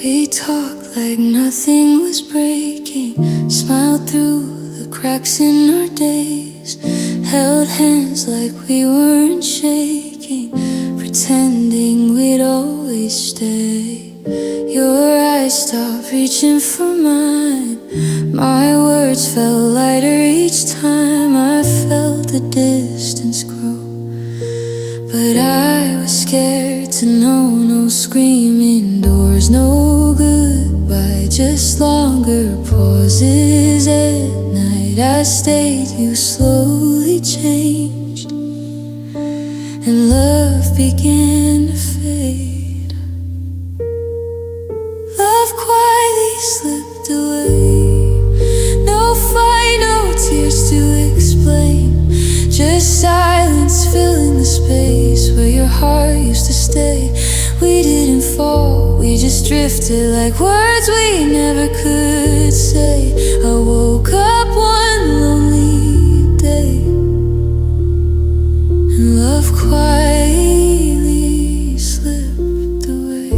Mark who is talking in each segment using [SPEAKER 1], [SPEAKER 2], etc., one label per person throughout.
[SPEAKER 1] We talked like nothing was breaking, smiled through the cracks in our days, held hands like we weren't shaking, pretending we'd always stay. Your eyes stopped reaching for mine, my words felt lighter each time I felt the distance grow. But I was scared to know, no screaming doors, no goodbye, just longer pauses at night. I stayed, you slowly changed, and love began to fade. Love quietly slipped away, no fight, no tears to explain, just silence filling the space where your heart used to stay. We didn't fall, we just drifted like words we never could say. I woke up one lonely day, and love quietly slipped away.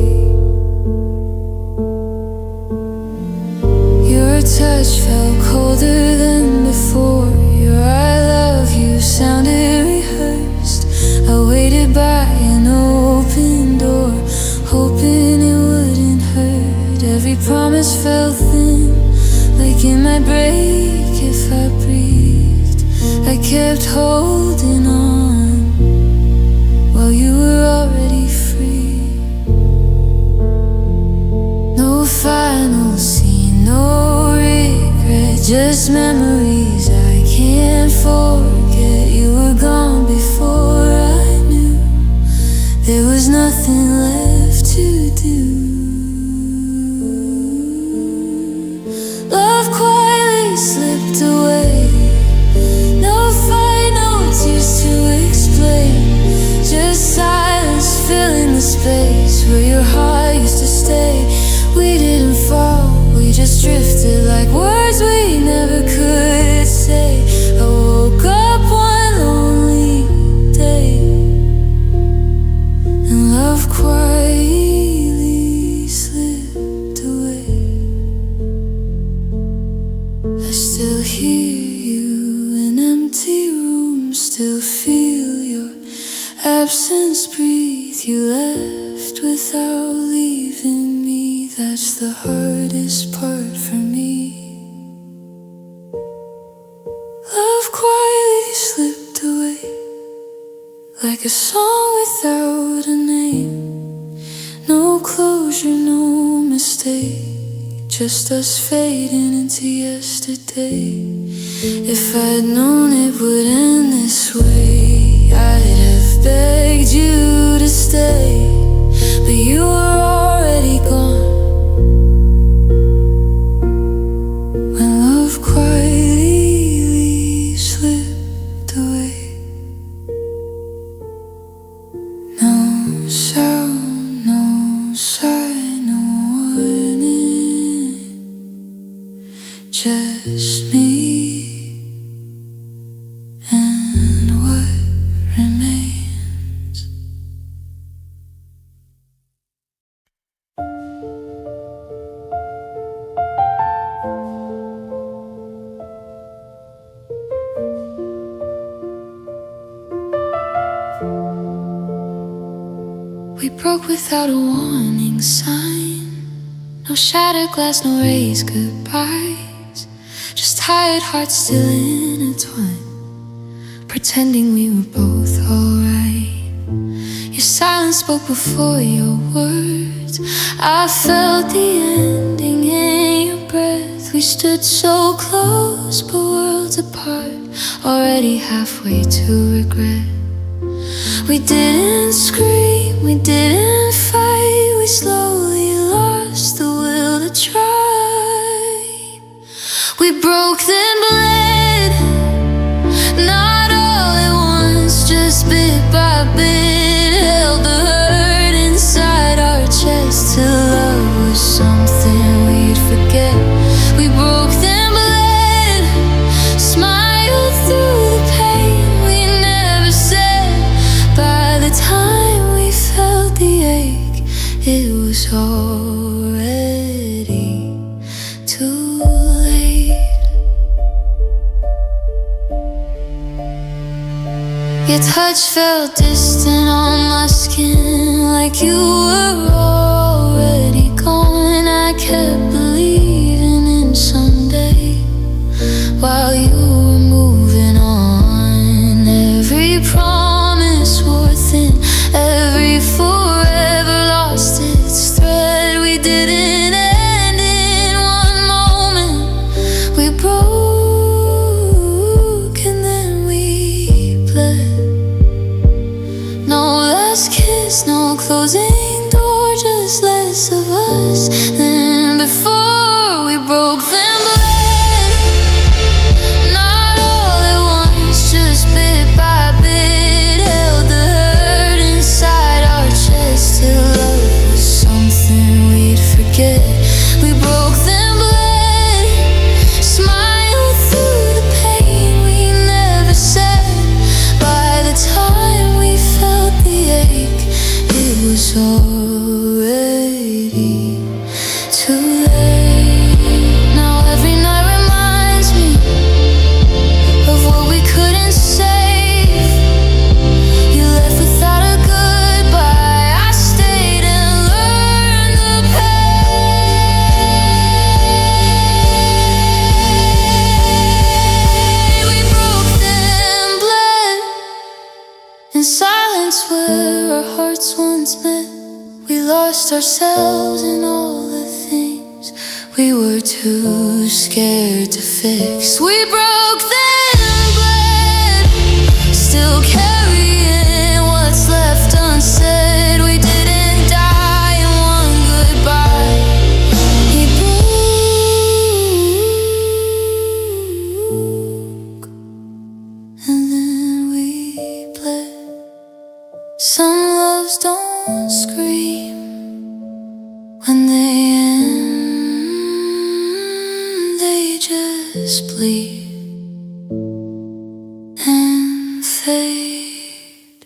[SPEAKER 1] Your touch felt colder than before, your I love you sounded rehearsed. I waited by an open door, hoping it wouldn't hurt. Every promise felt thin, like it might break if I breathed. I kept holding on while you were already free. No final scene, no regret, just memories I can't forget. You were gone before I knew there was nothing left to do. Love quietly slipped away, no fight, no tears to explain, just silence filling the space where your heart used to stay. We didn't fall, we just drifted like words we never could say. I woke up one lonely day, and love quietly slipped away. I still hear you in empty rooms, still feel your absence breathe. You left without leaving me, that's the hardest part for me. Love quietly slipped away, like a song without a name. No closure, no mistake, just us fading into yesterday. If I'd known it would end this way, I'd have begged you to stay, but you were already gone. When love quietly slipped away, no sound, no sign, no warning, just me and what remains. We broke without a warning sign, no shattered glass, no raised goodbyes, just tired hearts still intertwined, pretending we were both alright. Your silence spoke before your words, I felt the ending in your breath. We stood so close but worlds apart, already halfway to regret. We didn't scream, we didn't fight, we slowly lost the will to try. We broke then bled, not all at once, just bit by bit, held the hurt inside our chest till love was something we'd forget. We broke then bled, smiled through the pain we never said. By the time we felt the ache, it was was already too late. Your touch felt distant on my skin, like you were already gone. I kept believing in someday while you were moving on. Every promise wore thin, every forever lost its thread. We didn't end in one moment. We broke and then we bled. No last kiss, no closing door, just less of us than before. We broke then bled, not all at once, just bit by bit. Held the hurt inside our chest till love was something we'd forget. We broke then bled, smiled through the pain we never said. By the time we felt the ache, it was already too late. Now every night reminds me of what we couldn't save. You left without a goodbye. I stayed and learned the pain. We broke then bled in silence where our hearts once met. We lost ourselves in all the things we were too scared to fix. We broke then bled, still carrying what's left unsaid. We didn't die in one goodbye. He broke and then we bled. Some loves don't scream when they end, they just bleed and fade.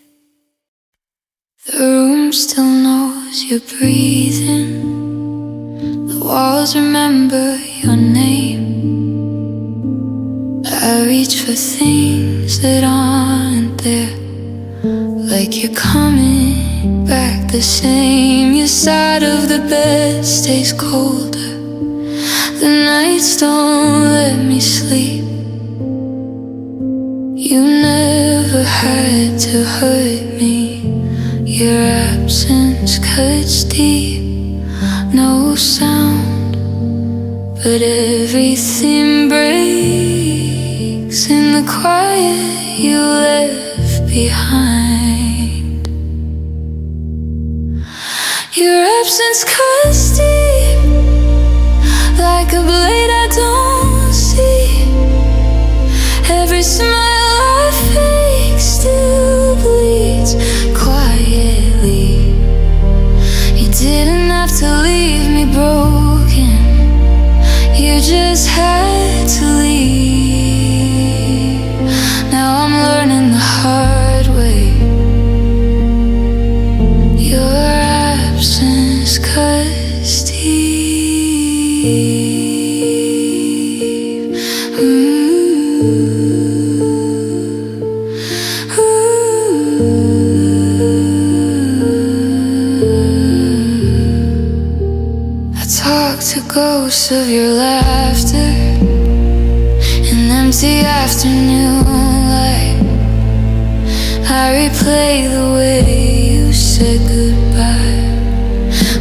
[SPEAKER 1] The room still knows you're breathing, the walls remember your name. I reach for things that aren't there, like you're coming back the same. Your side of the bed stays colder, the nights don't let me sleep. You never had to hurt me, your absence cuts deep. No sound, but everything breaks in the quiet you left behind. Your absence cuts deep, like a blade I don't see. Every smile I fake still bleeds quietly. You didn't have to leave me broken, you just had to leave. Now I'm learning the hard way. Your absence cuts deep. I talk to ghosts of your laughter in empty afternoon light. I replay the way you said goodbye,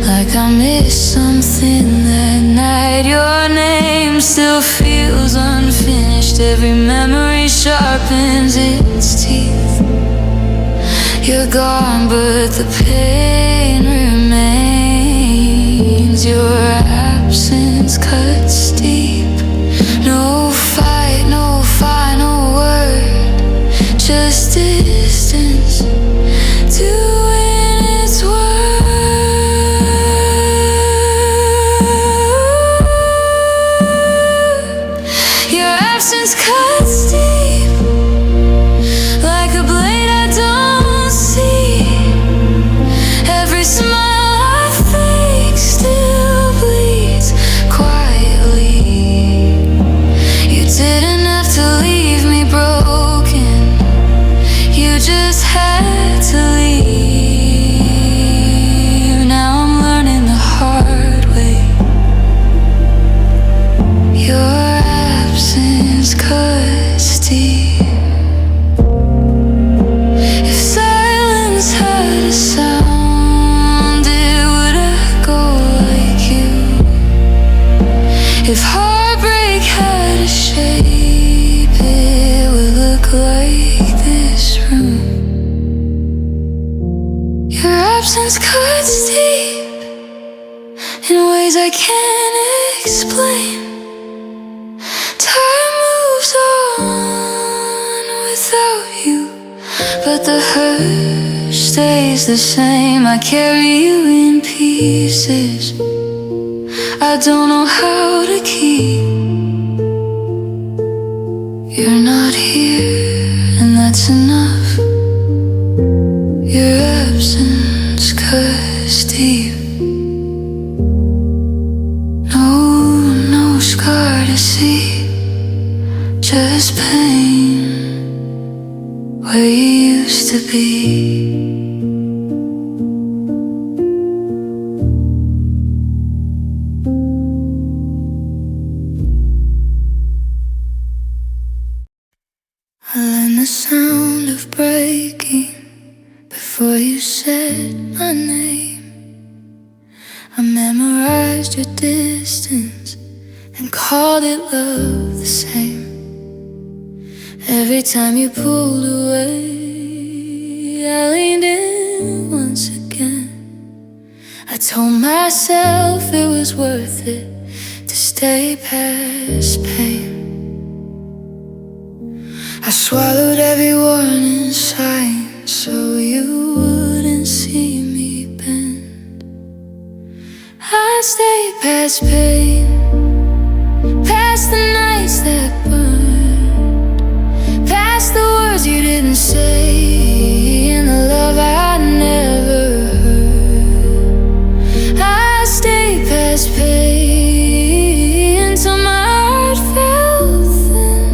[SPEAKER 1] like I missed something that night. Your name still feels unfinished, every memory sharpens its teeth. You're gone, but the pain remains. Your absence cuts deep. No fight, no final word, just distance doing its work. Your absence cuts deep, like a blade I don't see. Every smile I fake ways I can't explain. Time moves on without you, but the hurt stays the same. I carry you in pieces I don't know how to keep. You're not here, and that's enough. Your absence cuts deep. No scar to see, just pain where you used to be. I learned the sound of breaking before you said my name. I memorized your distance and called it love the same. Every time you pulled away, I leaned in once again. I told myself it was worth it to stay past pain. I swallowed every warning sign so you wouldn't see me bend. I stayed past pain, past the nights that burned, past the words you didn't say, and the love I never heard. I stayed past pain until my heart fell thin.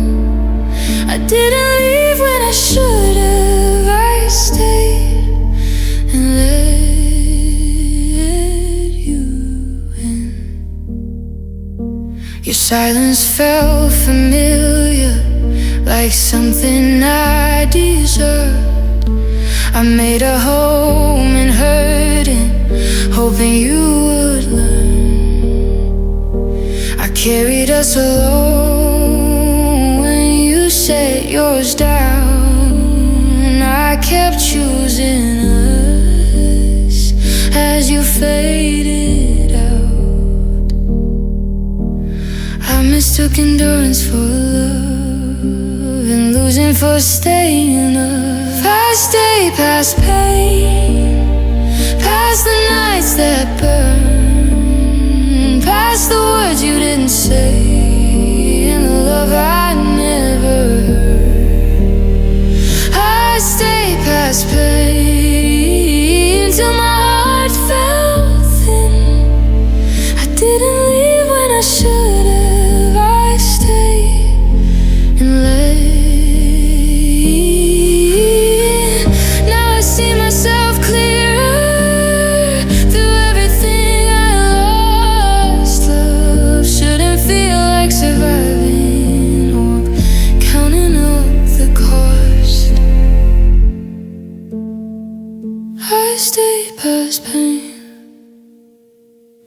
[SPEAKER 1] I didn't leave when I should have. I stayed and let you in. Your silence felt familiar, like something I deserved. I made a home in hurting, hoping you would learn. I carried us alone when you set yours down. I kept choosing us as you faded out. I mistook endurance for love and losing for staying enough. I stayed past pain, past the nights that burn, past the words you didn't say, and the love I never heard. I stayed past pain till my heart fell thin. I didn't leave when I should have. I stayed and let. Now I see myself clearer through everything I lost. Love shouldn't feel like surviving or counting up the cost. I stayed past pain,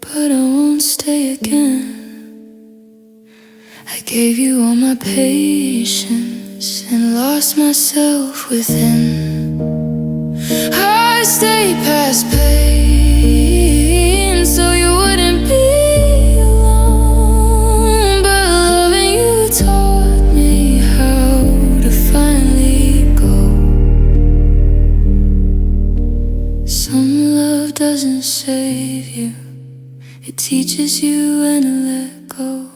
[SPEAKER 1] but I won't stay again. I gave you all my patience and lost myself within. I stayed past pain so you wouldn't be alone, but loving you taught me how to finally go. Some love doesn't save you, it teaches you when to let go.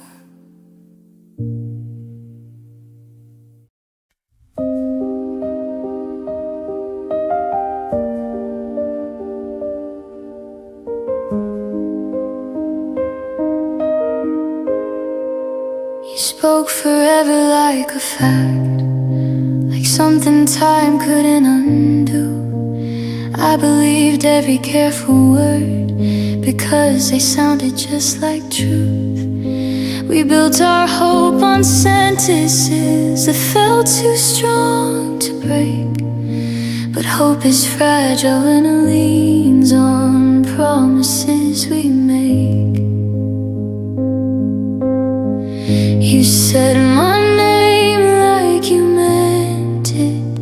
[SPEAKER 1] You spoke forever like a fact, like something time couldn't undo. I believed every careful word because they sounded just like truth. We built our hope on sentences that felt too strong to break. But hope is fragile and it leans on promises we make. You said my name like you meant it.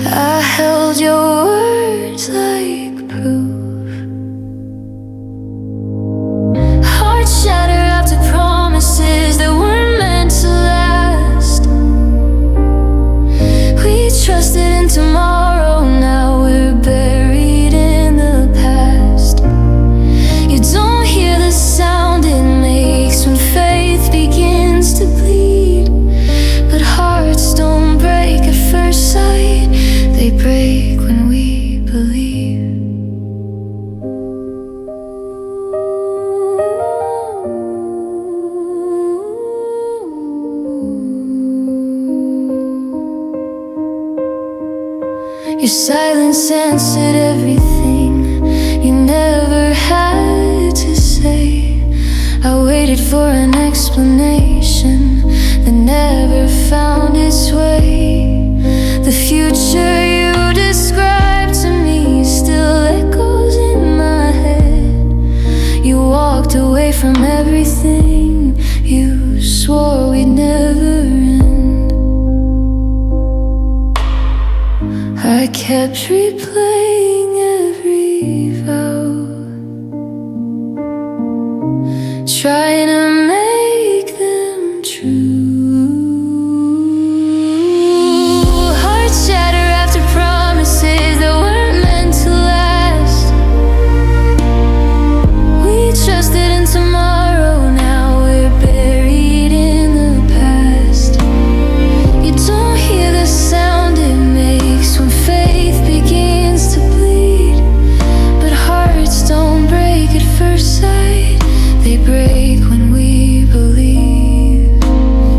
[SPEAKER 1] I held your words like proof. Your silence answered everything you never had to say. I waited for an explanation that never found its way. The future you described to me still echoes in my head. You walked away from everything you swore we'd never end. I kept replaying every vow, trying to make them true. Hearts shatter after promises that weren't meant to last. We trusted in tomorrow, now we're buried in the past. You don't hear the sound it makes when faith begins to bleed, but hearts don't break at first sight, they break when we believe.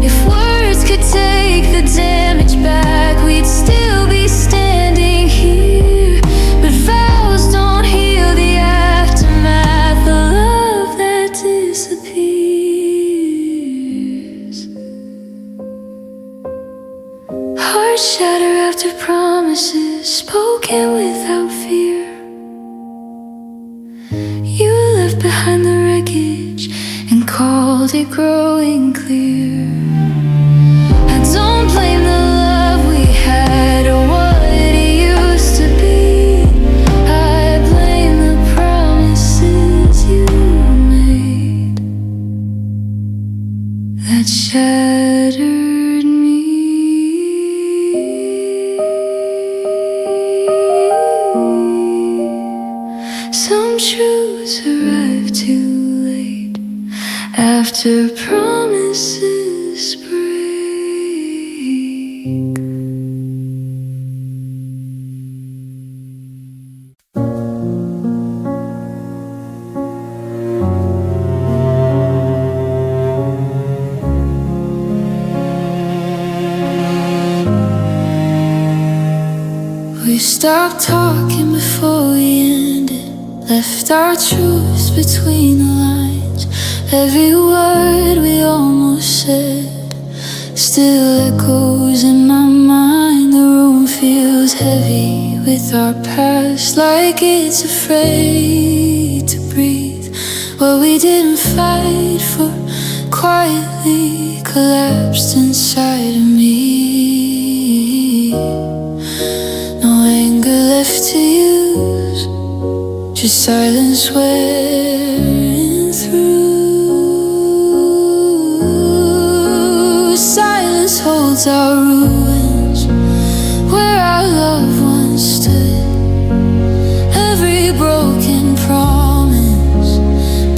[SPEAKER 1] If words could take the damage back, we'd still be standing here. But vows don't heal the aftermath, the love that disappears. Hearts shatter after promises spoken without fear. You left behind the wreckage and called it growing clear. I don't blame the love we had or what it used to be. I blame the promises you made that shattered me. Some truths arrive too late after promises break. We stopped talking before we ended, left our truths between the lines. Every word we almost said still echoes in my mind. The room feels heavy with our past, like it's afraid to breathe. What we didn't fight for quietly collapsed inside of me. No anger left to use, just silence wearing through. Silence holds our ruins where our loved ones stood. Every broken promise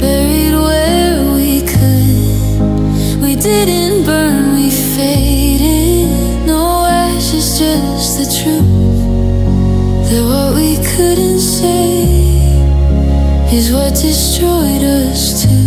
[SPEAKER 1] buried where we could. We didn't burn, we faded. No ashes, just the truth that what we couldn't say is what destroyed us too.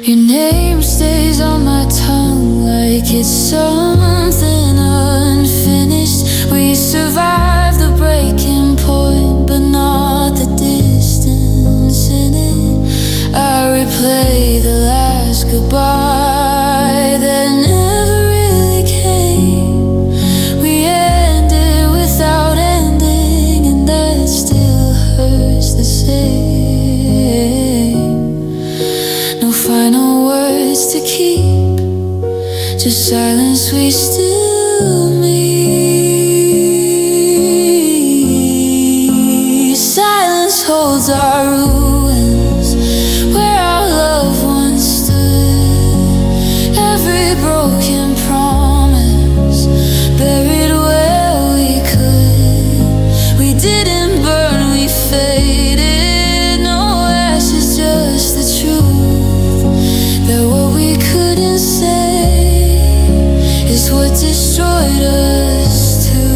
[SPEAKER 1] Your name stays on my tongue like it's something unfinished. We survived the breaking point, but not the distance in it. I replay the last goodbye that never really came. We ended without ending, and that still hurts the same. No final words to keep, just silence we still need. Silence holds our ruins where our loved ones stood. Every broken promise buried where we could. We didn't burn, we faded. No ashes, just the truth that what we couldn't say is what destroyed us too.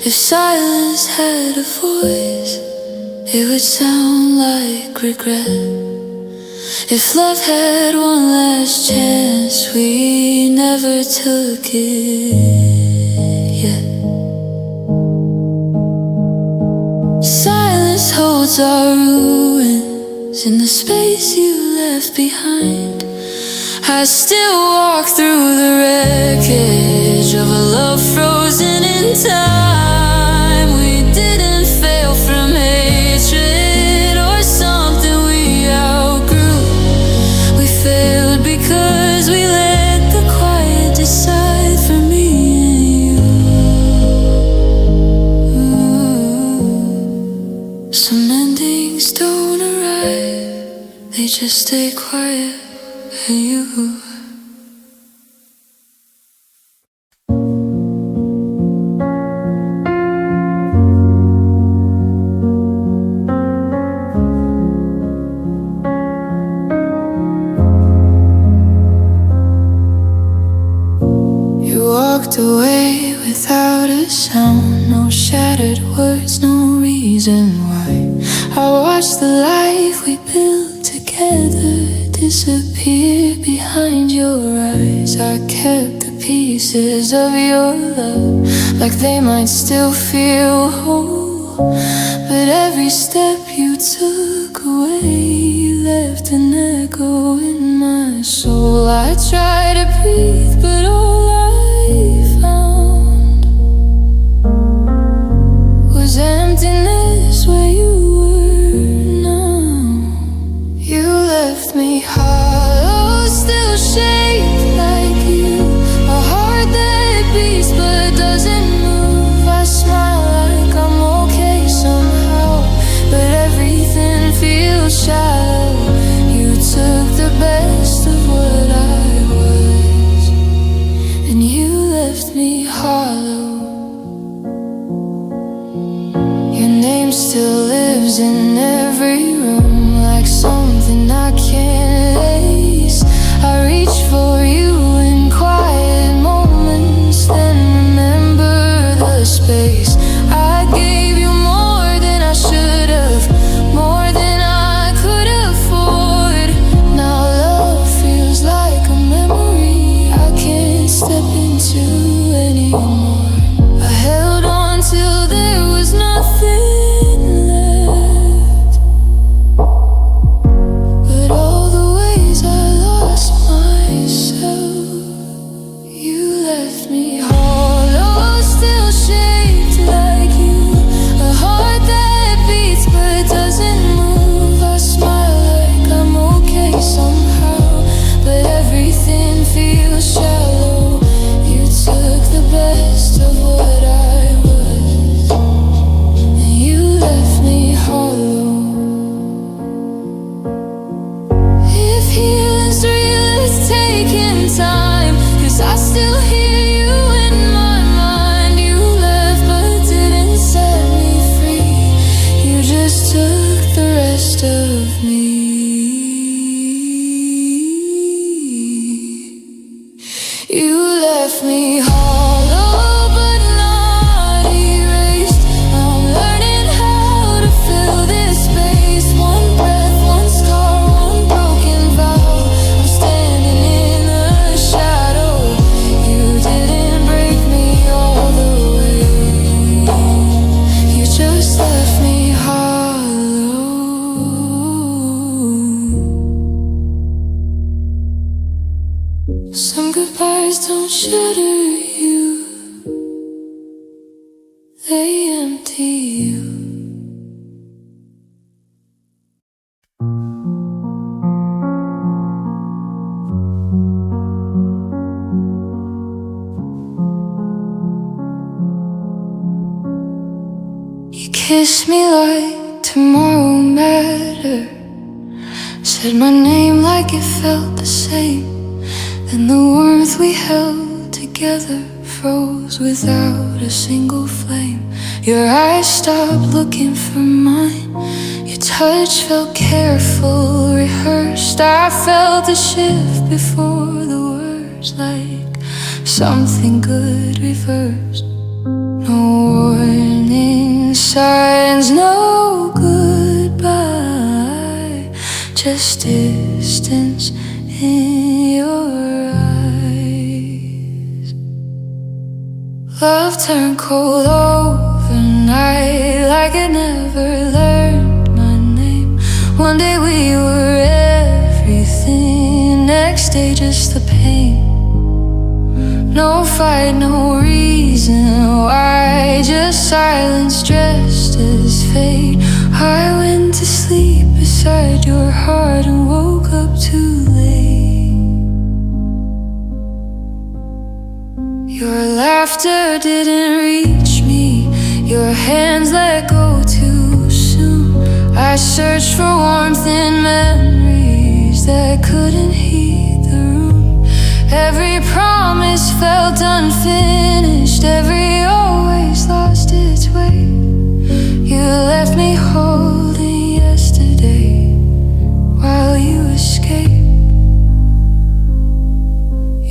[SPEAKER 1] If silence had a voice, it would sound like regret. If love had one last chance, we never took it yet. Silence holds our ruins in the space you left behind. I still walk through the wreckage of a love frozen in time. We didn't fail from hatred or something we outgrew. We failed because we let the quiet decide for me and you. Some endings don't arrive, they just stay quiet. You. You walked away without a sound, no shattered words, no reason why. I watched the life we built together disappear behind your eyes. I kept the pieces of your love like they might still feel whole, but every step you took away left an echo in my soul. I tried to breathe, but all I found was emptiness where you were now. You left me hollow, still shaped like you, a heart that beats but doesn't move. I smile like I'm okay somehow, but everything feels shallow. You took the best of what I was, and you left me hollow. Your name still lives in every room, like something I can't erase. I reach for you in quiet moments, then remember the space. I gave you more than I should have, more than I could afford. Now love feels like a memory I can't step into anymore. I held on till there was nothing left, but all the ways I lost myself. You left me hollow, still shaped like you, a heart that beats but doesn't move. I smile like I'm okay somehow, but everything feels shallow. You took the best of what I was, and you left me hollow. If healing's real, it's taking time, 'cause I still hear you in my mind. You left but didn't set me free, you just took the rest of me. You left me hollow but not erased. I'm learning how to fill this space, one breath, one scar, one broken vow. I'm standing in the shadow. You didn't break me all the way, you just left me hollow. Some goodbyes don't shatter you, they empty you. You kissed me like tomorrow mattered, said my name like it felt the same. Then the warmth we held together froze without a single flame. Your eyes stopped looking for mine, your touch felt careful, rehearsed. I felt the shift before the words, like something good reversed. No warning signs, no goodbye, just it. distance in your eyes. Love turned cold overnight, like it never learned my name. One day we were everything, next day just the pain. No fight, no reason why, just silence dressed as fate. I went to sleep beside your heart and woke up too late. Your laughter didn't reach me, your hands let go too soon. I searched for warmth in memories that couldn't heat the room. Every promise felt unfinished, every always lost its way. You left me holding yesterday while you escaped.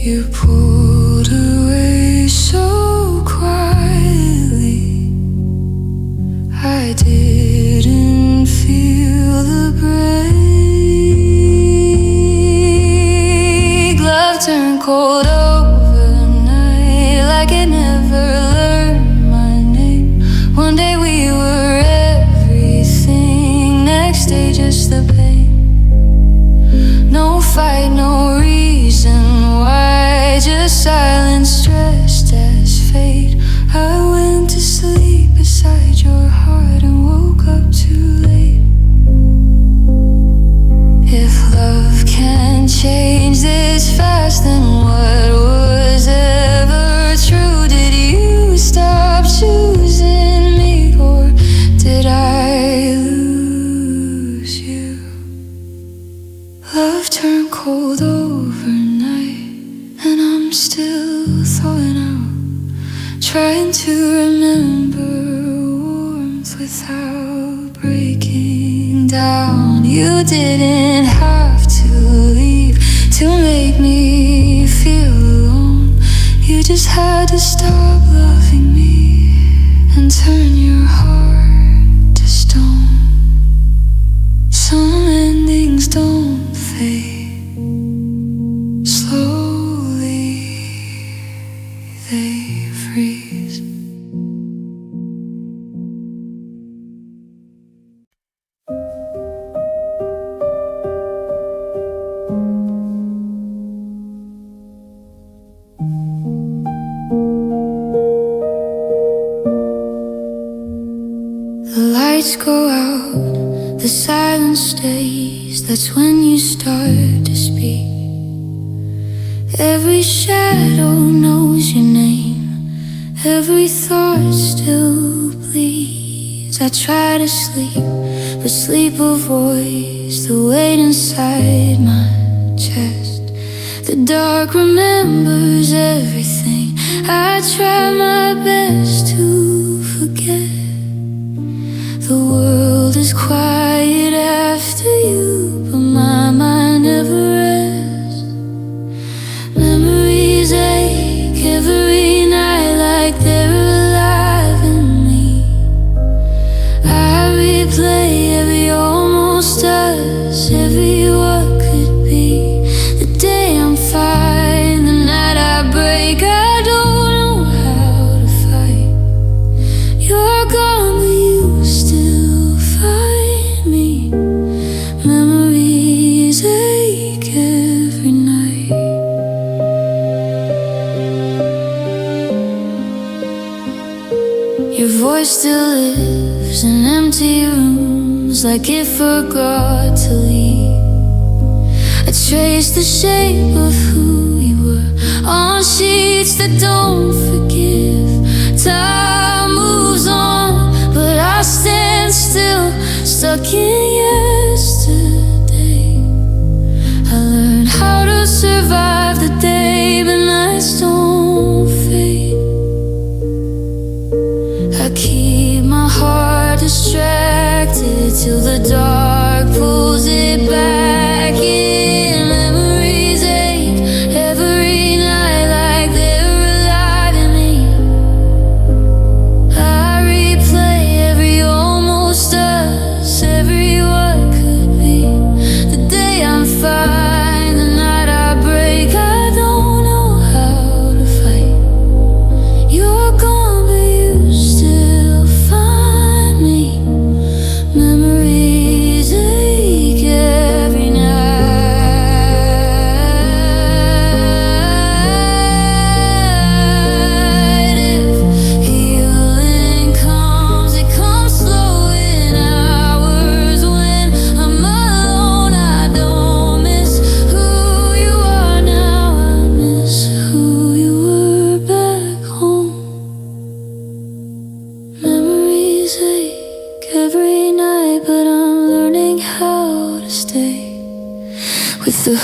[SPEAKER 1] You pulled away so quietly, I didn't feel the break. Love turned cold overnight, like it never learned my name. One day we were everything, next day just the pain. No fight, no reason why, just silence dressed as fate. I went to sleep beside your heart and woke up too late. If love can change this fast, then what was ever true? Did you stop choosing me, or did I lose you? Love turned cold overnight, and I'm still thawing out, trying to remember warmth without breaking down. You didn't have to leave to make me feel alone. You just had to stop loving me and turn your heart to stone. Some endings don't fade, slowly they freeze. The lights go out, the silence stays. That's when you start to speak. Every shadow knows your name, every thought still bleeds. I try to sleep, but sleep avoids the weight inside my chest. The dark remembers everything. I try my best to forget. The world is quiet after you, but my mind never rests. Memories ache every night like they're alive in me. I replay every almost us, every what could be. The day I'm fine, the night I break, I don't know how to fight. You're gone, but you still find me. Memories ache every night. Your voice still lives in empty rooms, like it forgot to leave. I trace the shape of who you were on sheets that don't forgive. Time moves on, but I stand still, stuck in yesterday. I learned how to survive the day, but nights don't fade. I keep my heart distracted till the dark pulls it back in. Memories ache every night like they're alive.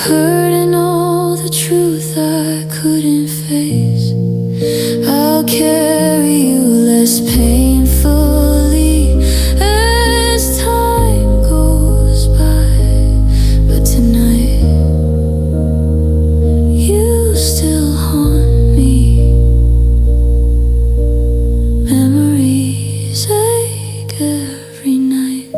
[SPEAKER 1] hurting all the truth I couldn't face. I'll carry you less painfully as time goes by. But tonight, you still haunt me. Memories ache every night.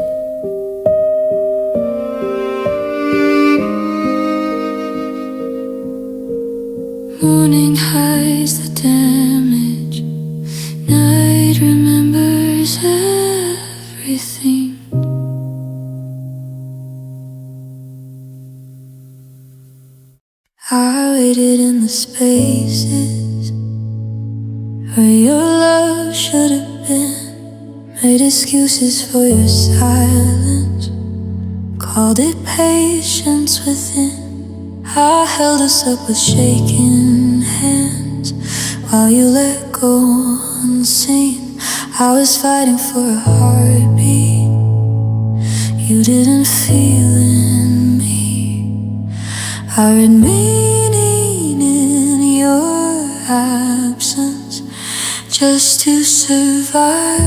[SPEAKER 1] Morning hides the damage, night remembers everything. I waited in the spaces where your love should have been, made excuses for your silence, called it patience within. I held us up with shaking hands while you let go unseen. I was fighting for a heartbeat you didn't feel in me. I read meaning in your absence just to survive.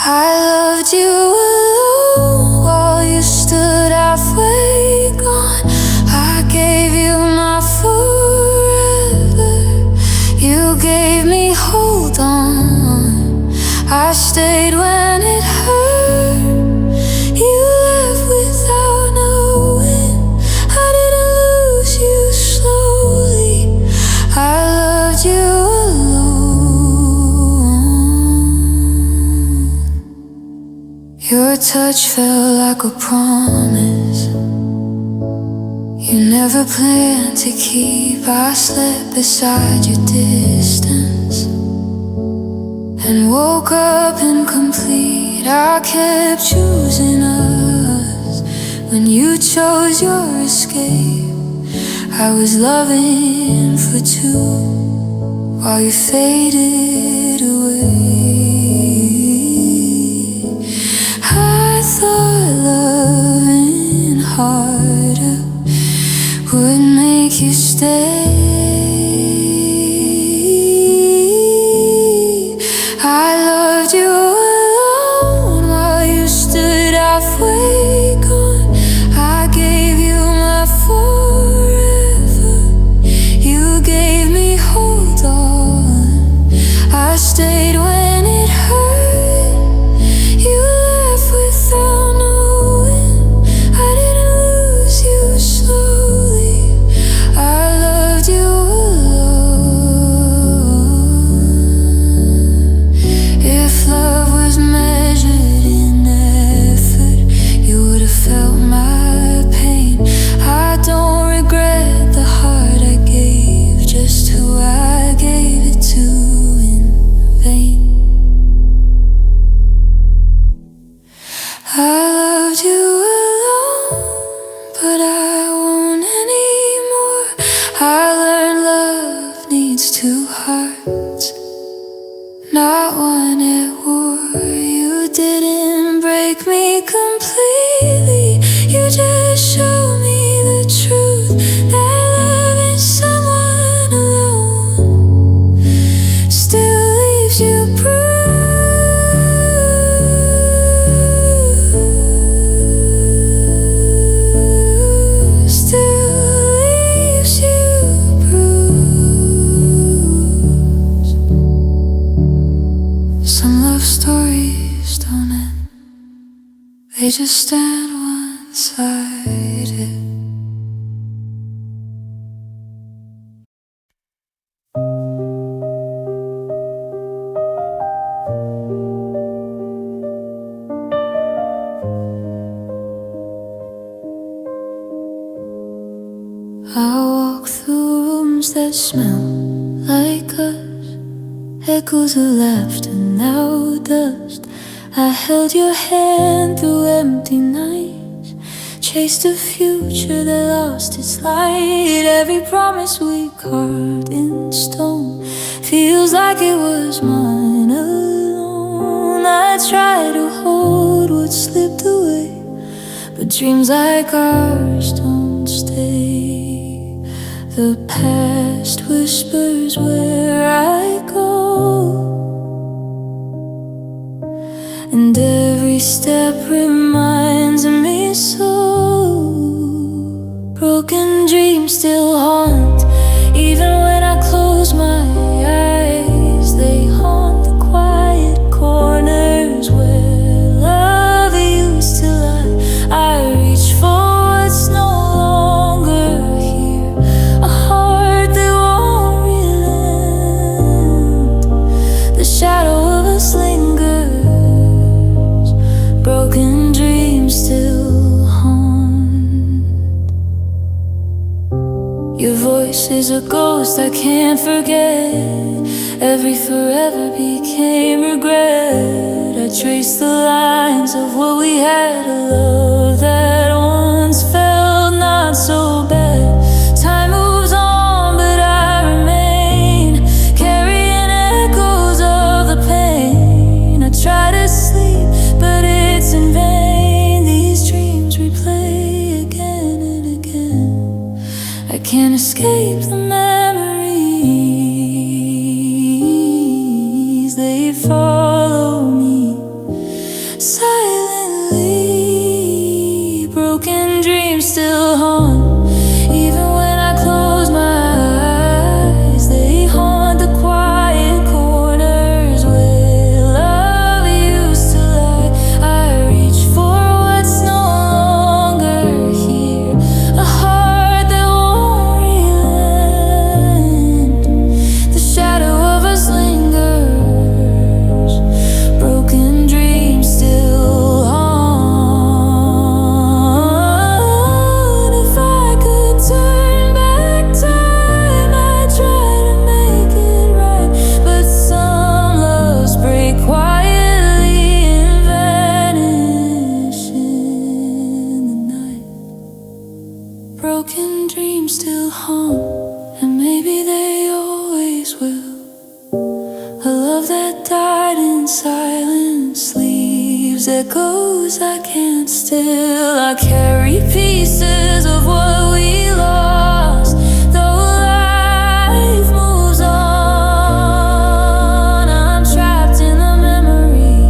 [SPEAKER 1] I loved you alone while you stood halfway gone. I gave you my forever. You gave me hold on. I stayed when it hurt. You left without knowing. I didn't lose you slowly. I loved you alone. Your touch felt like a promise you never planned to keep. I slept beside your distance and woke up incomplete. I kept choosing us when you chose your escape. I was loving for two while you faded away. I thought loving harder would make you stay. I loved you alone while you stood halfway gone. I gave you my forever. You gave me hold on. I stayed when it hurt. You left without knowing. I didn't lose you slowly. I loved you alone. If love was measured in effort, you would have felt my pain. I don't regret the heart I gave, just who I gave it to in vain. I loved you alone, but I won't anymore. I learned love needs two hearts, not one at war. You didn't break me completely. You just showed me the truth, that loving someone alone still leaves you bruised. Still leaves you bruised. Some love stories don't end, they just stand one-sided. I walk through rooms that smell like us, echoes of laughter, now dust. I held your hand through empty nights, chased a future that lost its light. Every promise we carved in stone feels like it was mine alone. I try to hold what slipped away, dreams like ours don't stay. The past whispers where I go, and every step reminds me so. Broken dreams still haunt, even when I close my eyes. They haunt the quiet corners where love used to lie. I reach for what's no longer here, a heart that won't relent. The shadow of us lingers, broken dreams still haunt. Your voice is a ghost I can't forget. Every forever became regret. I trace the lines of what we had, a love that once felt not so bad. Time moves on, but I remain, carrying echoes of the pain. I try to sleep, but it's in vain. These dreams replay again and again. I can't escape the memories. They follow me silently. Broken dreams still haunt, even when I close my eyes. They haunt the quiet corners where love used to lie. I reach for what's no longer here, a heart that won't relent. The shadow of us lingers, broken dreams still haunt. If I could turn back time, I'd try to make it right. But some loves break quietly and vanish in the night. Broken dreams still haunt, and maybe they always will. A love that died in silence leaves echoes I can't still. I carry pieces of what we lost, though life moves on. I'm trapped in the memory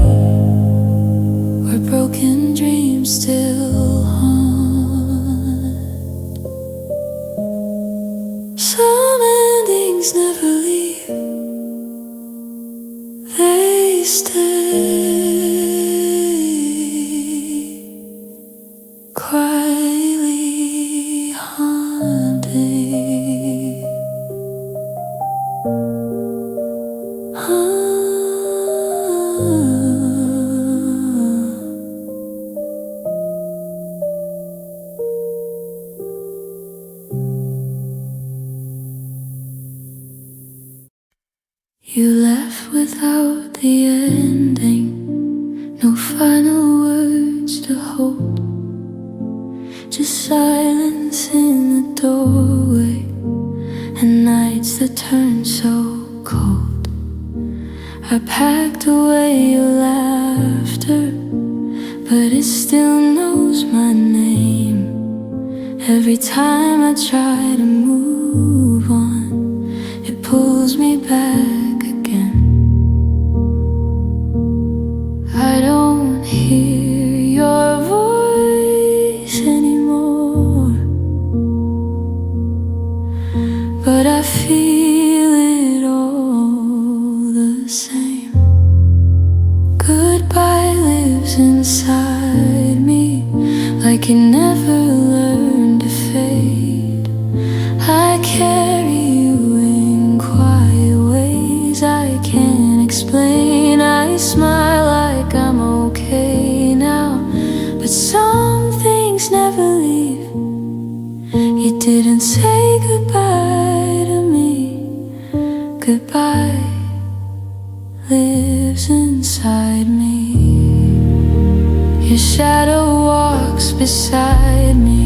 [SPEAKER 1] where broken dreams still haunt. Some endings never leave, they stay, quietly haunting. You left without the ending, no final words to hold, just silence in the doorway and nights that turn so cold. I packed away your laughter, but it still knows my name. Every time I try to move on, it pulls me back again. I don't hear your voice anymore, but I feel it all the same. Goodbye lives inside me, like it never learned to fade. I carry you in quiet ways I can't explain. I smile like I'm okay now, but some things never leave. You didn't say goodbye to me. Goodbye lives inside me. Your shadow walks beside me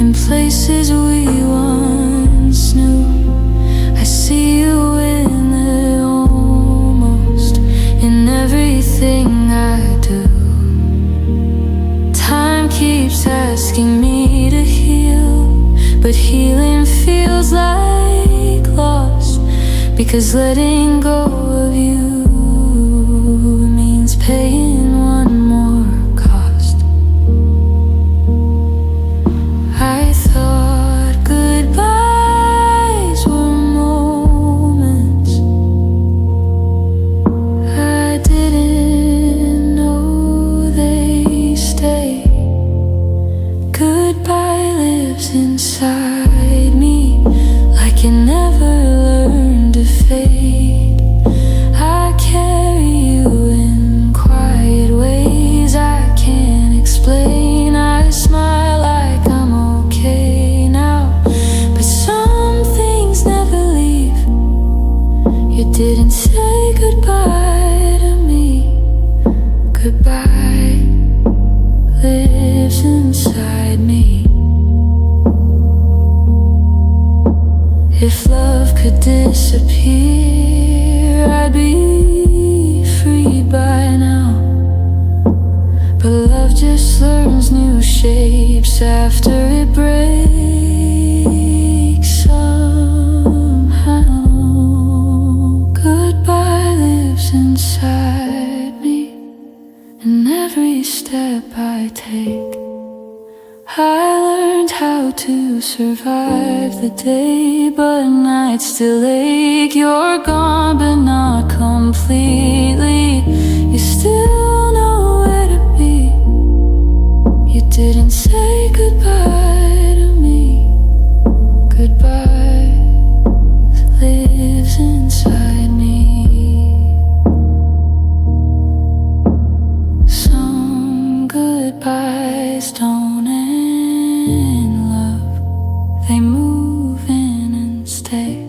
[SPEAKER 1] in places we once knew. I see you in the almost, in everything I do. Time keeps feeling feels like lost, because letting go of you means paying one more cost. I thought goodbyes were moments. I didn't know they stay. Goodbye lives inside me like it never learned to fade. I carry you in quiet ways I can't explain. I smile like I'm okay now, but some things never leave. You didn't say goodbye to me. Goodbye lives inside me. If love could disappear, I'd be free by now. But love just learns new shapes after it breaks somehow. Goodbye lives inside me, in every step I take. I learned how to survive the day, but nights still ache. You're gone, but not completely. You still know where to be. You didn't say goodbye to me. Goodbye lives inside me. Some goodbyes don't end love, they move in and stay.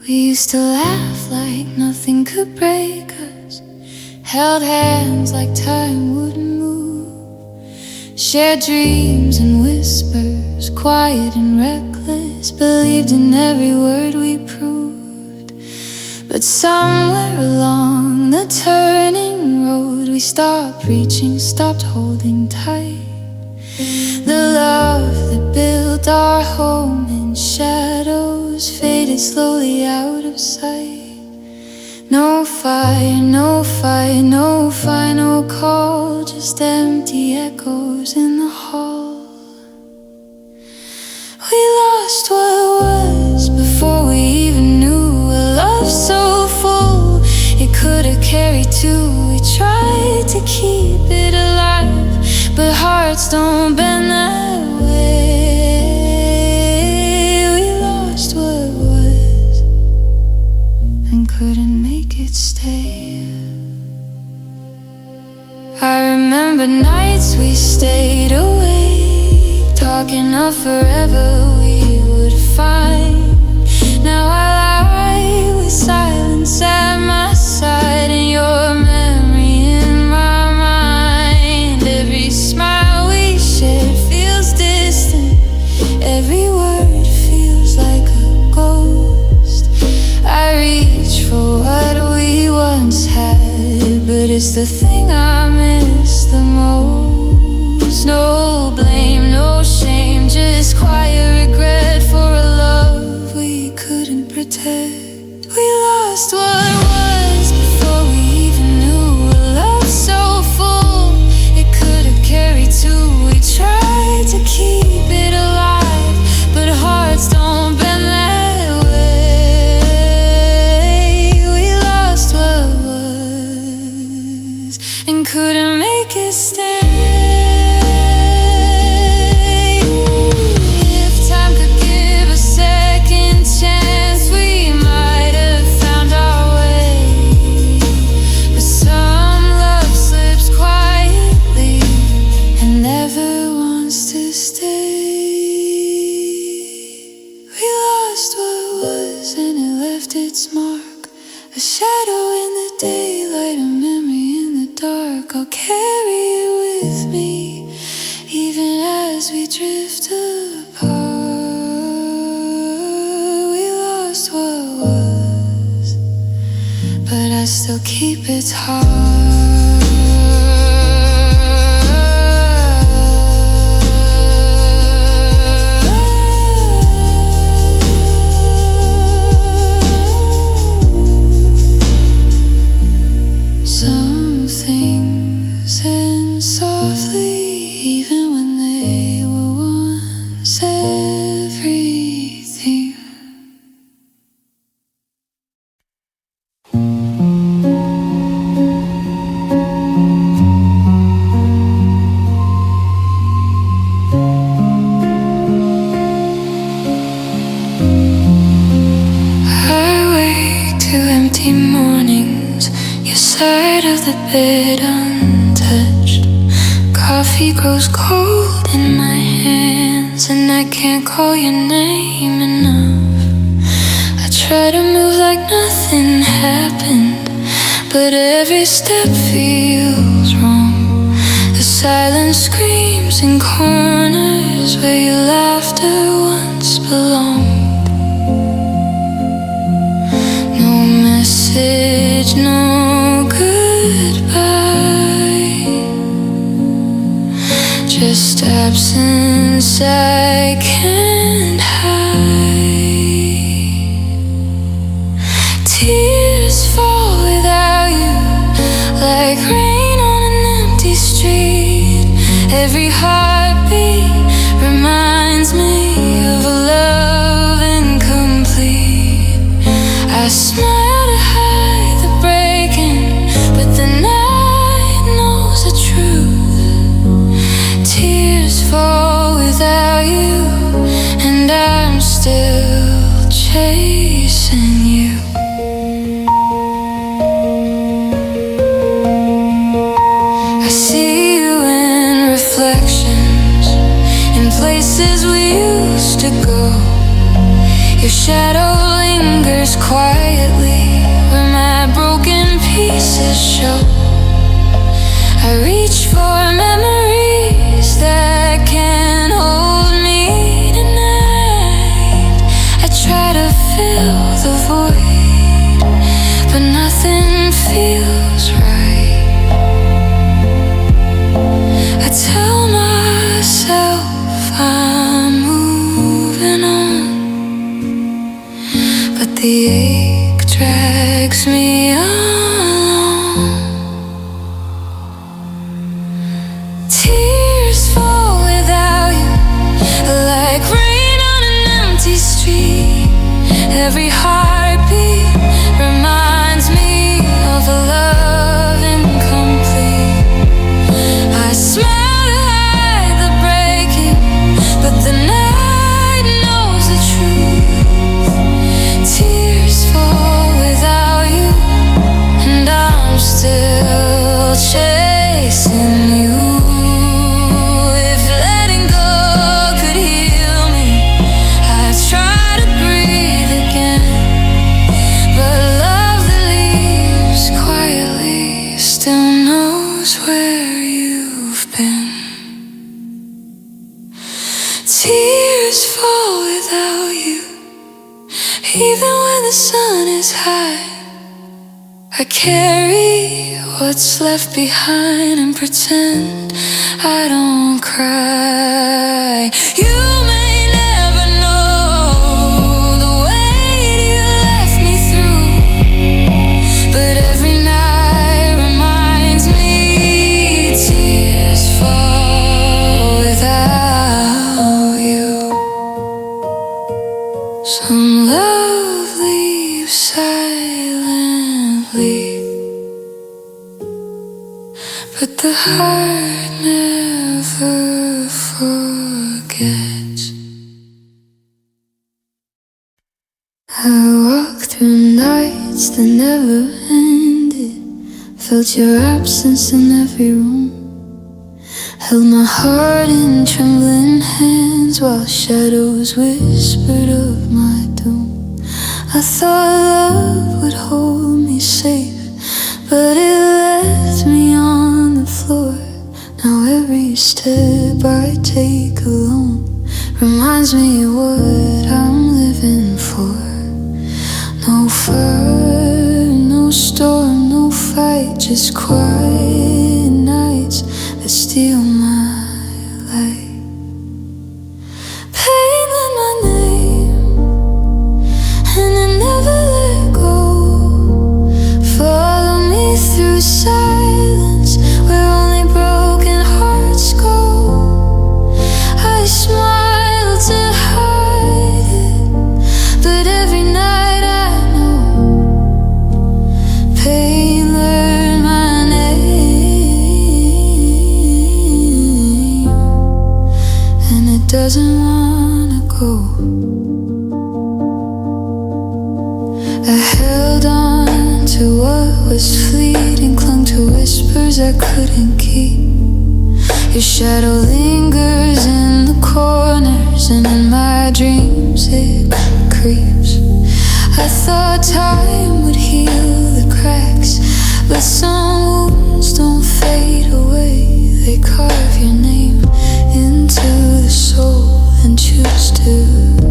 [SPEAKER 1] We used to laugh like nothing could break us, held hands like time wouldn't move, shared dreams and whispers, quiet and reckless, believed in every word we proved. But somewhere along the turning road, we stopped reaching, stopped holding tight. The love that built our home in shadows faded slowly out of sight. No fire, no fight, no final call, just empty echoes in the hall. We lost what was before we even knew a love so full it could have carried two. We tried to keep it alive, but hearts don't bend that way. We lost what was and couldn't make it stay. I remember nights we stayed awake, talking of forever we would find. Now I lie with silence at my side and your memory in my mind. Every smile we shared feels distant, every word feels like a ghost. I reach for what we once had, but it's the thing I miss the most. No blame, no shame, just quiet regret for a love we couldn't protect. We lost what was before we even knew a love so full it could have carried two. We tried to keep it alive, but hearts don't bend that way. We lost what was and couldn't make it stay. If time could give a second chance, we might have found our way. But some love slips quietly and never wants to stay. We lost what was and it left its mark, a shadow in the daylight, a memory work, I'll carry you with me, even as we drift apart. We lost what was, but I still keep its heart. Some things end softly, even when they were once everything. I wake to empty mornings, your side of the bed untouched. Coffee grows cold in my hands, and I can't call your name enough. I try to move like nothing happened, but every step feels wrong. The silence screams in corners where your laughter once belonged. No message, no goodbye, just absence I can't hide. Tears fall without you, like rain on an empty street. Every heartbeat reminds me of a love incomplete. I smile to hide the breaking, but the night knows the truth. Tears fall without you, and I'm still chasing you. I see you in reflections, in places we used to go. Your shadow lingers quietly where my broken pieces show. I reach for memories that can hold me tonight. I try to fill the void, but nothing feels right. I tell myself I'm moving on, but the ache drags me along. Tears fall without you, like rain on an empty street. Every heartbeat reminds me of a love incomplete. I smile to hide the breaking, but the night knows the truth. Tears fall without you, and I'm still chasing you. If letting go could heal me, I'd try to breathe again. But love that leaves quietly still knows where you've been. Tears fall without you, even when the sun is high. I carry what's left behind and pretend I don't cry. You may never know the weight you left me through, but every night reminds me tears fall without you. Some love leaves silently, but the heart never forgets. I walked through nights that never ended, felt your absence in every room, held my heart in trembling hands while shadows whispered of my doom. I thought love would hold me safe, but it left me on the step I take alone reminds me of what I'm living for. No fire, no storm, no fight, just quiet nights that steal my light. Pain in my name, and it never let go. Follow me through silence, where only broken hearts go. I smile to hide it, but every night I know pain learned my name, and it doesn't wanna go. I held on to what was fleeting, clung to whispers I couldn't keep. Your shadow lingers in the corners, and in my dreams it creeps. I thought time would heal the cracks, but some wounds don't fade away. They carve your name into the soul and choose to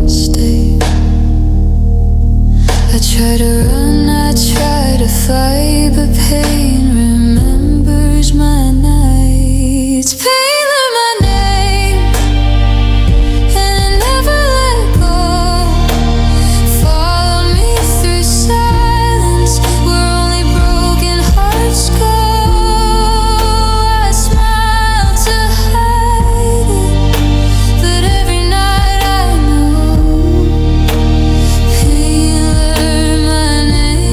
[SPEAKER 1] stay. I try to run, I try to fight, but pain remembers my nights. Pain learned my name, and it never let go. Follow me through silence, where only broken hearts go. I smile to hide it, but every night I know pain learned my name,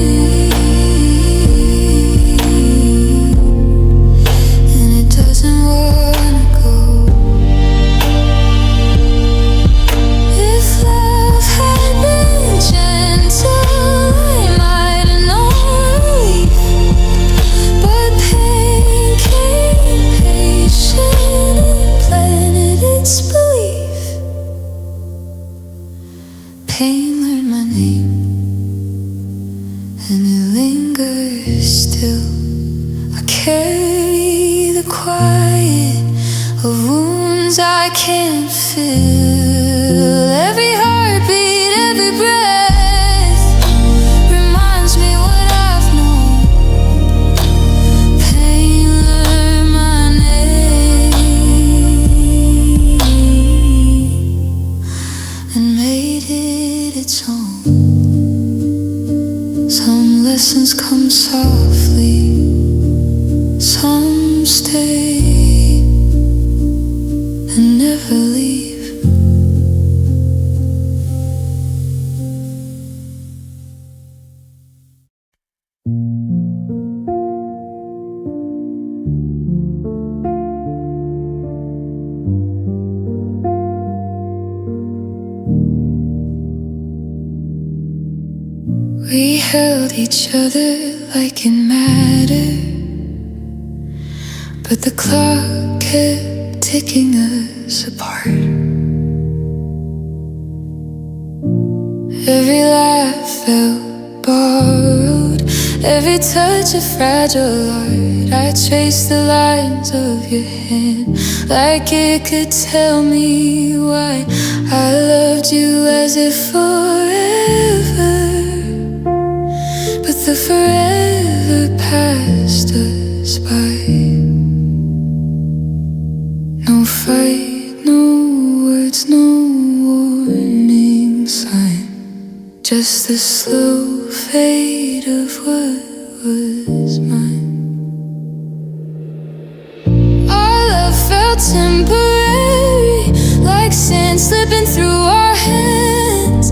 [SPEAKER 1] and it doesn't wanna go. If love had been gentle, I might have known relief, but pain came patient and planted its belief. Pain learned my name, and it lingers still. I carry the quiet of wounds I can't feel. Every heartbeat, every breath reminds me what I've known. Pain learned my name, and made it its own. Some lessons come softly, some stay and never leave. We held each other like it mattered, but the clock kept ticking us apart. Every laugh felt borrowed, every touch a fragile art. I traced the lines of your hand like it could tell me why I loved you as if forever. But the forever passed us by. No fight, no words, no warning sign, just the slow fade of what was mine. Our love felt temporary, like sand slipping through our hands.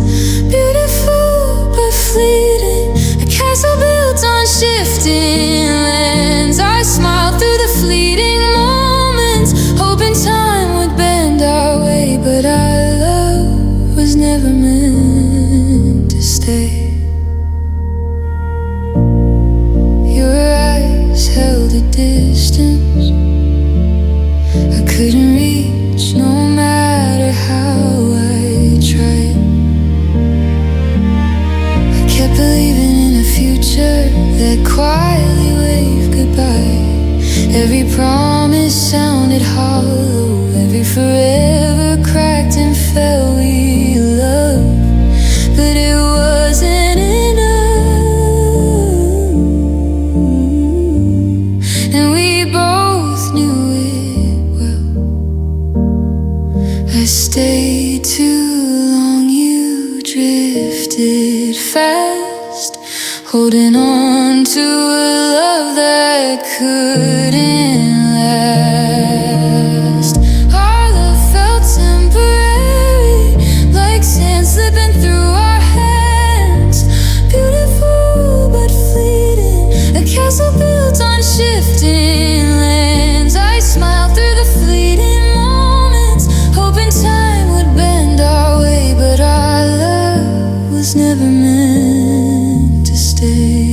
[SPEAKER 1] Beautiful but fleeting, a castle built on shifting lands. I smiled through the fleeting moments, hoping time would bend our way, but our love was never meant to stay. Your eyes held a distance I couldn't reach, no matter how I Every promise sounded hollow, every forever cracked and fell. We loved, but it wasn't enough, and we both knew it well. I stayed too long, you drifted fast, holding on to a love that couldn't last. Our love felt temporary, like sand slipping through our hands. Beautiful but fleeting, a castle built on shifting lands. I smiled through the fleeting moments, hoping time would bend our way, but our love was never meant to stay.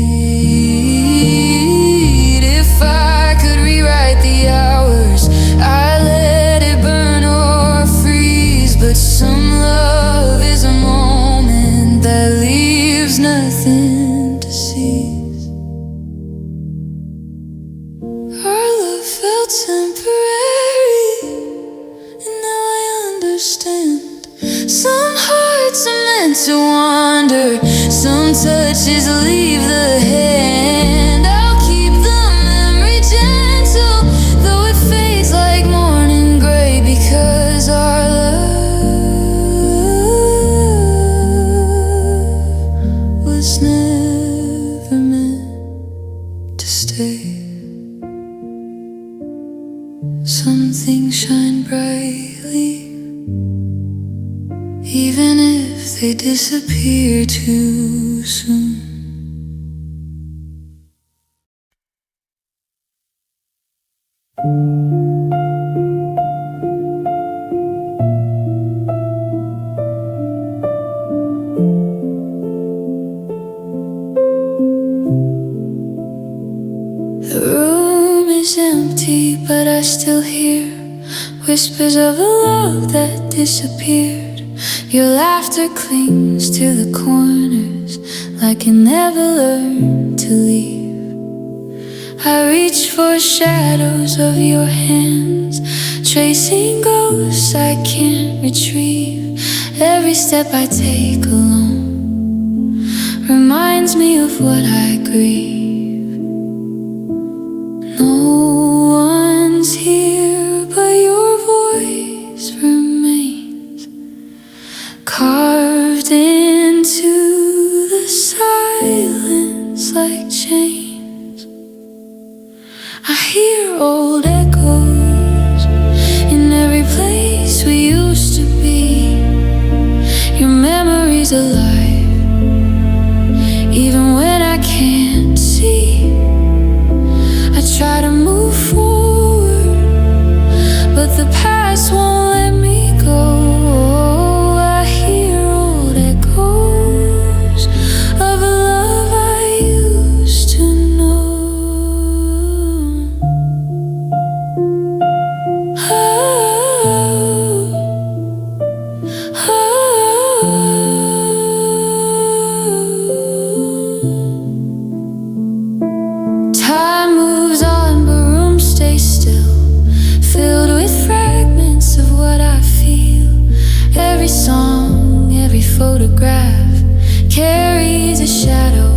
[SPEAKER 1] Nothing to seize. Our love felt temporary, and now I understand. Some hearts are meant to wander, some touches leave the hand. I'll keep the memory gentle, though it fades like morning gray, because our love was never meant to stay. Some things shine brightly, even if they disappear too soon. The room is empty, but I still hear whispers of a love that disappeared. Your laughter clings to the corners, like you never learned to leave. I reach for shadows of your hands, tracing ghosts I can't retrieve. Every step I take alone reminds me of what I grieve. No one's here, but your voice remains carved into the silence like chains. I hear old echoes in every place we used to be. Your memory's alive, even when I can't see. I try to move forward, but the past won't let me go. I hear old echoes of a love I used to know. Oh, oh, time moves on, but rooms stay still, filled with fragments of what I feel. Every song, every photograph carries a shadow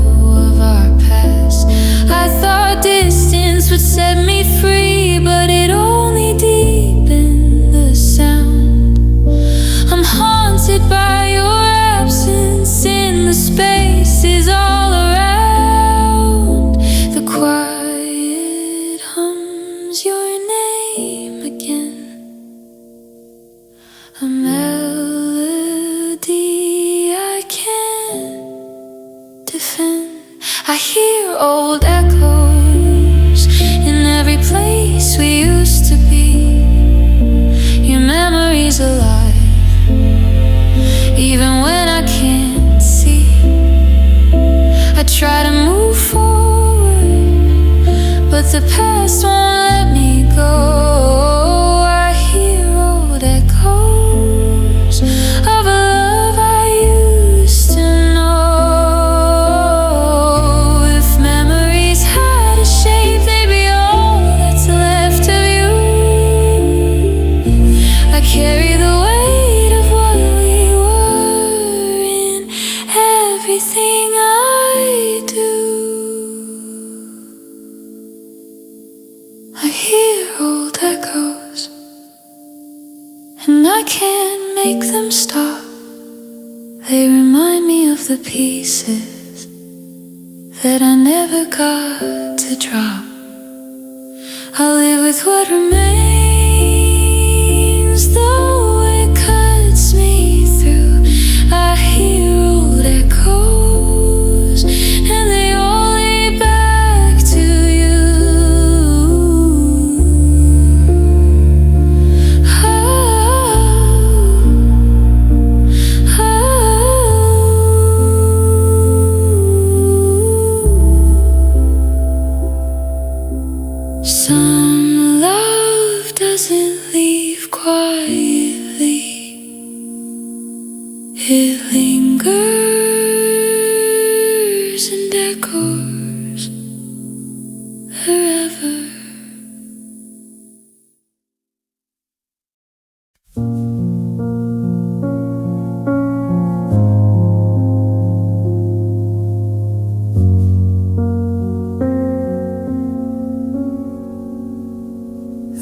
[SPEAKER 1] of our past. I thought distance would set me free, but it only deepened the sound. I'm haunted by your absence in the spaces all around. The quiet hums your name again, a melody I can't defend. I hear old echoes in every place we used to be. Your memory's alive, even when I can't see. I try to move forward, but the past won't let me go. I hear old echoes of a love I used to know. If memories had a shape, they'd be all that's make them stop. They remind me of the pieces that I never got to drop. I'll live with what remains, though it cuts me through. I hear old echoes, and they all lead back to you. Some love doesn't leave quietly. It lingers and echoes forever.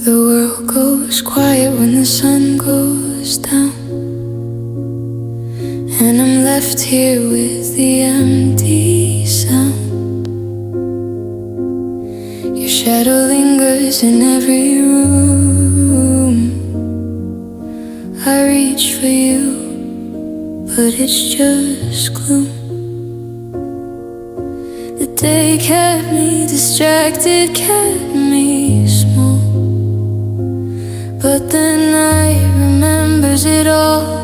[SPEAKER 1] The world goes quiet when the sun goes down, and I'm left here with the empty sound. Your shadow lingers in every room. I reach for you, but it's just gloom. The day kept me distracted, kept me small, but the night remembers it all.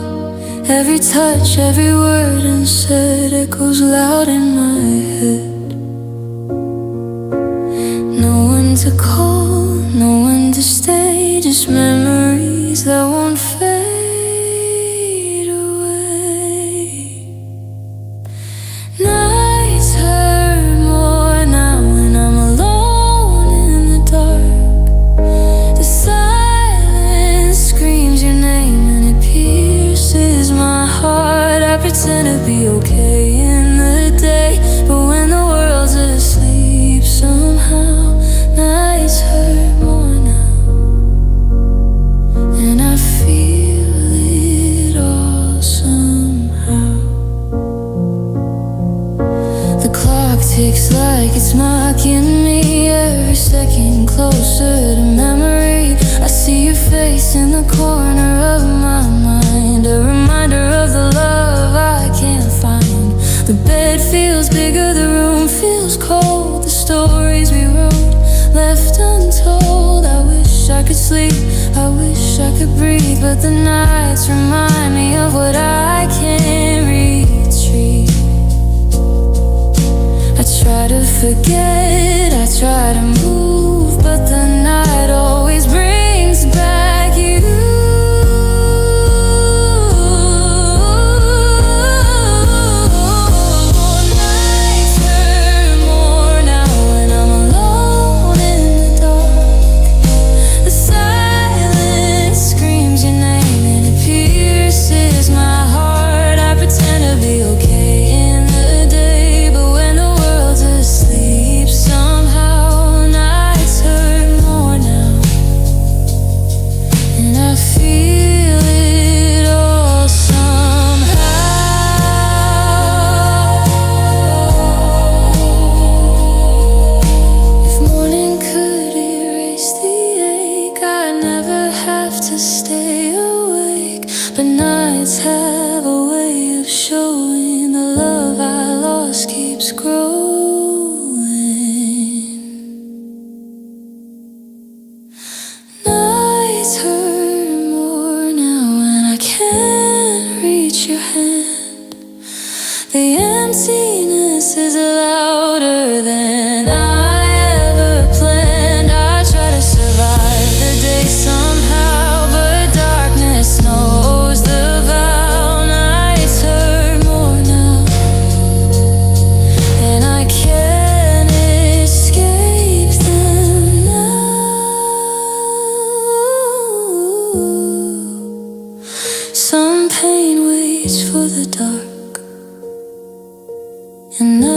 [SPEAKER 1] Every touch, every word unsaid echoes loud in my head. No one to call, no one to stay, just memories that won't fade away. Nights hurt more now when I'm alone in the dark. The silence screams your name and it pierces my heart. I pretend to be okay in the day, but when the world's asleep, somehow nights hurt more now, and I feel it all somehow. The clock ticks like it's mocking me, every second closer to memory. I see your face in the corner of my mind, a reminder of the love I can't find. The bed feels bigger, the room feels cold. The stories we wrote left untold. I wish I could sleep, I wish I could breathe, but the nights remind me of what I can't retrieve. I try to forget, I try to move, but the night always brings back you. Nights hurt more now when I'm alone in the dark. The silence screams your name and it pierces my heart. I pretend to be okay in the day, but when the world's asleep, somehow nights hurt more now, and I feel it all somehow. If morning could erase the ache, I'd never have to stay awake. But nights have a way of showing the love I lost keeps growing. Nights hurt more now when I can't reach your hand. The emptiness is louder than I ever planned. I try to survive the day somehow, but darkness knows the vow. Nights hurt more now, and I can't escape them now. Some pain waits for the dark, and I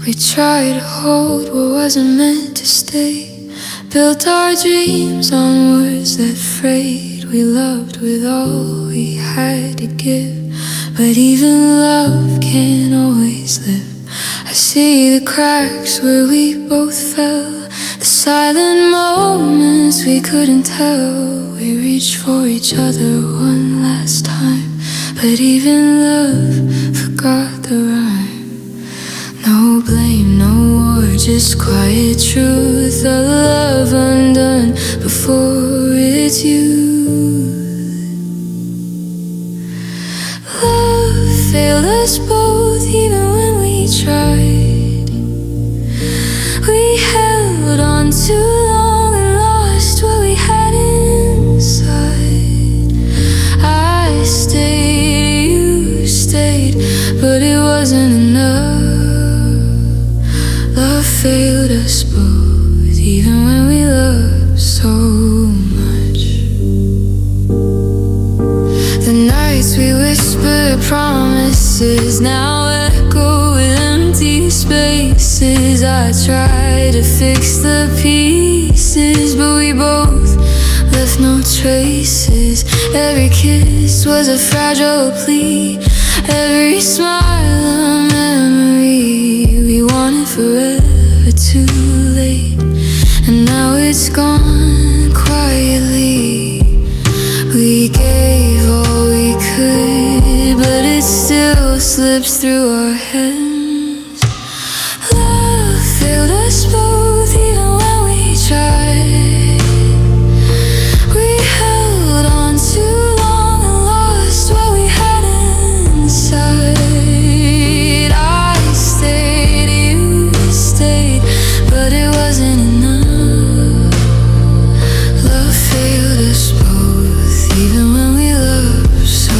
[SPEAKER 1] We tried to hold what wasn't meant to stay, built our dreams on words that frayed. We loved with all we had to give, but even love can't always live. I see the cracks where we both fell, the silent moments we couldn't tell. We reached for each other one last time, but even love forgot the rhyme. No blame, no war, just quiet truth. A love undone before its youth. Love failed us both even when we tried. We held on too long and lost what we had inside. I stayed, you stayed, but it wasn't enough. Love failed us both, even when we loved so much. The nights we whispered promises now echo with empty spaces. I tried to fix the pieces, but we both left no traces. Every kiss was a fragile plea, every smile a memory we wanted forever too late. And now it's gone quietly. We gave all we could, but it still slips through our hands. Love failed us both even when we tried. We held on too long and lost what we had inside. I stayed, you stayed, but it wasn't enough. Love failed us both even when we loved so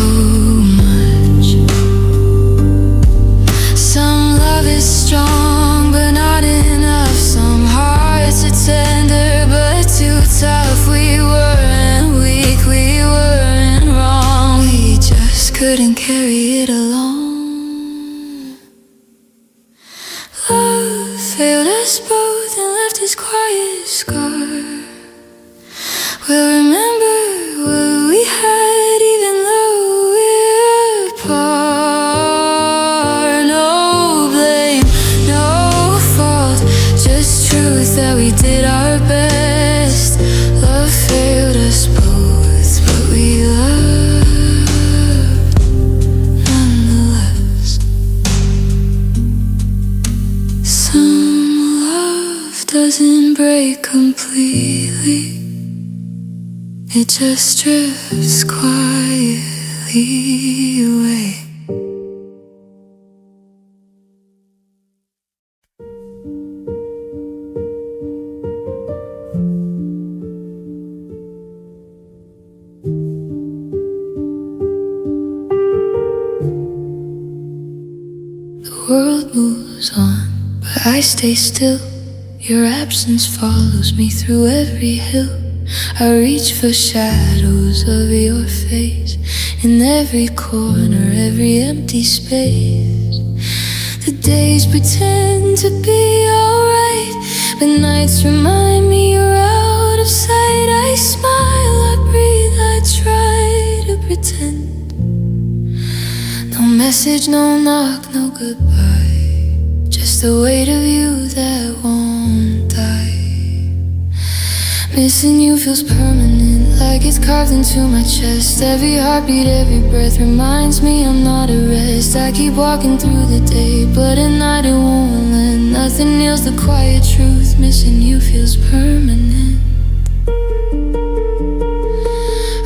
[SPEAKER 1] much. Some love is strong but not enough. Some hearts are tender but too tough. We weren't weak, we weren't wrong. We just couldn't carry it alone. Love failed us both and left his quiet scar. We'll remember what we had even though we're apart. No blame, no fault, just truth that we did our best. Love failed us both, but we loved nonetheless. Some love doesn't break completely, it just drifts quietly away. The world moves on, but I stay still. Your absence follows me through every hill. I reach for shadows of your face in every corner, every empty space. The days pretend to be alright, but nights remind me you're out of sight. I smile, I breathe, I try to pretend. No message, no knock, no goodbye, just the weight of you that won't die. Missing you feels permanent, like it's carved into my chest. Every heartbeat, every breath reminds me I'm not at rest. I keep walking through the day, but at night it won't end. Nothing nails the quiet truth, missing you feels permanent.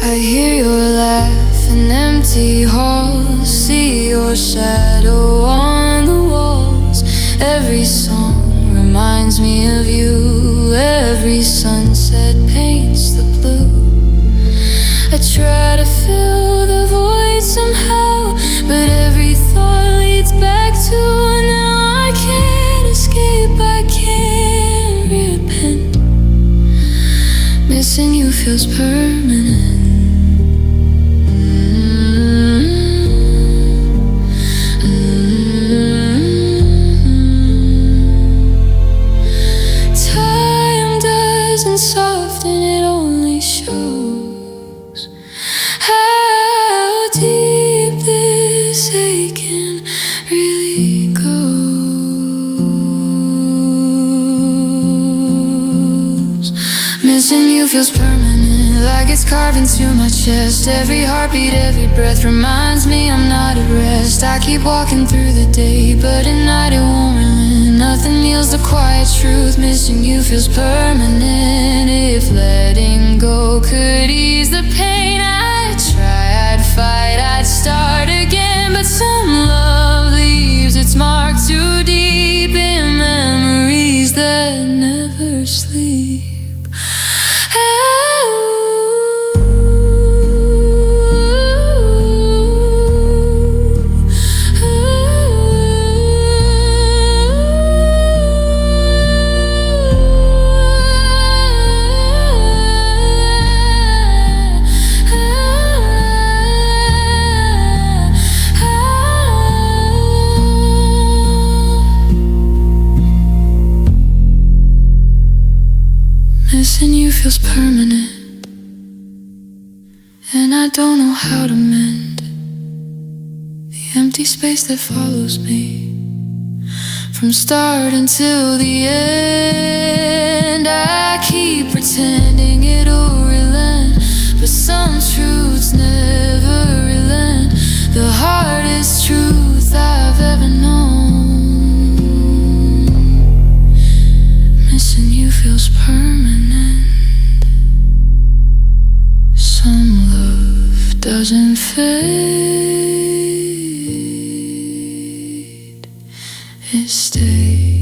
[SPEAKER 1] I hear your laugh in empty halls, see your shadow on the walls. Every song reminds me of you, every sunset paints the blue. I try to fill the void somehow, but every thought leads back to now. I can't escape, I can't repent. Missing you feels permanent. it goes. Missing you feels permanent, like it's carved into my chest. Every heartbeat, every breath reminds me I'm not at rest. I keep walking through the day, but at night it won't relent. Nothing heals the quiet truth. Missing you feels permanent. If letting go could ease the pain, I'd try, I'd fight, I'd start again. But some love leaves its mark too deep in memories that never sleep. Missing you feels permanent, and I don't know how to mend the empty space that follows me from start until the end. I keep pretending it'll relent, but some truths never relent. The hardest truth I've ever known. Missing you feels permanent. Some love doesn't fade, it stays.